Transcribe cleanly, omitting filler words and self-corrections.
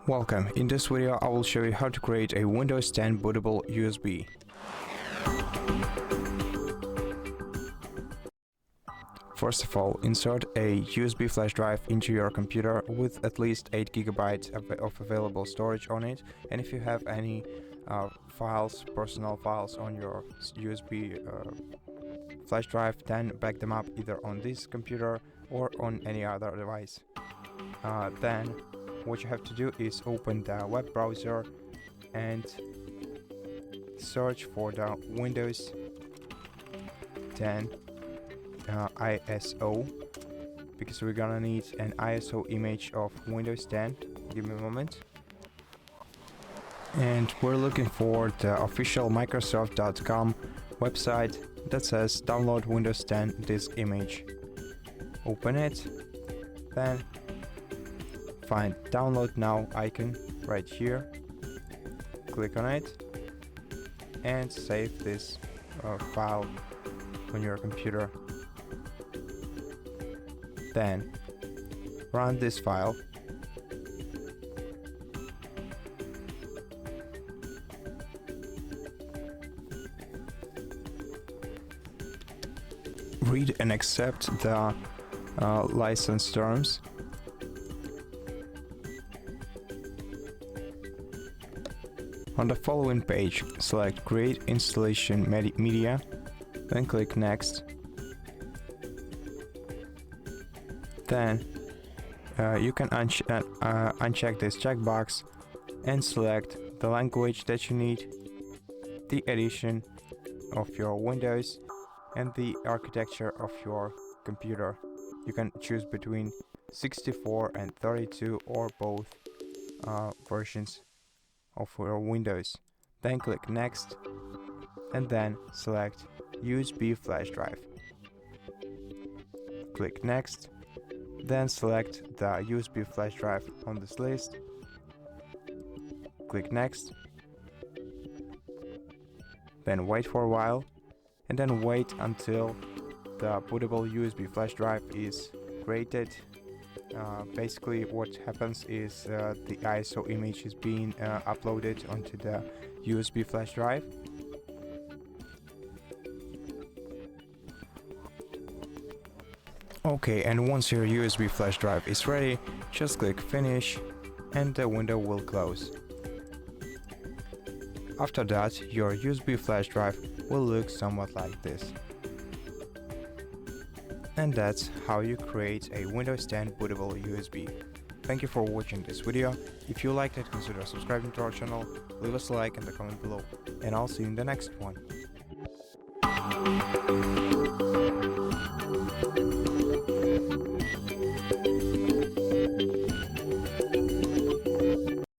Welcome. In this video I will show you how to create a Windows 10 bootable USB. First of all, insert a USB flash drive into your computer with at least 8 GB of available storage on it, and if you have any personal files on your USB flash drive, then back them up either on this computer or on any other device. Then what you have to do is open the web browser and search for the Windows 10 ISO, because we're gonna need an ISO image of Windows 10. Give me a moment. And we're looking for the official Microsoft.com website that says download Windows 10 disk image. Open it, then find download now icon right here, click on it and save this file on your computer. Then run this file. Read and accept the license terms. On the following page, select Create Installation Media, then click Next. Then you can uncheck this checkbox and select the language that you need, the edition of your Windows, and the architecture of your computer. You can choose between 64 and 32 or both versions of your Windows. Then click Next and then select USB flash drive. Click Next, then select the USB flash drive on this list. Click Next, then wait for a while and then wait until the bootable USB flash drive is created. Basically what happens is the ISO image is being uploaded onto the USB flash drive. Okay, and once your USB flash drive is ready, just click Finish and the window will close. After that, your USB flash drive will look somewhat like this. And that's how you create a Windows 10 bootable USB. Thank you for watching this video. If you liked it, consider subscribing to our channel, leave us a like and a comment below, and I'll see you in the next one.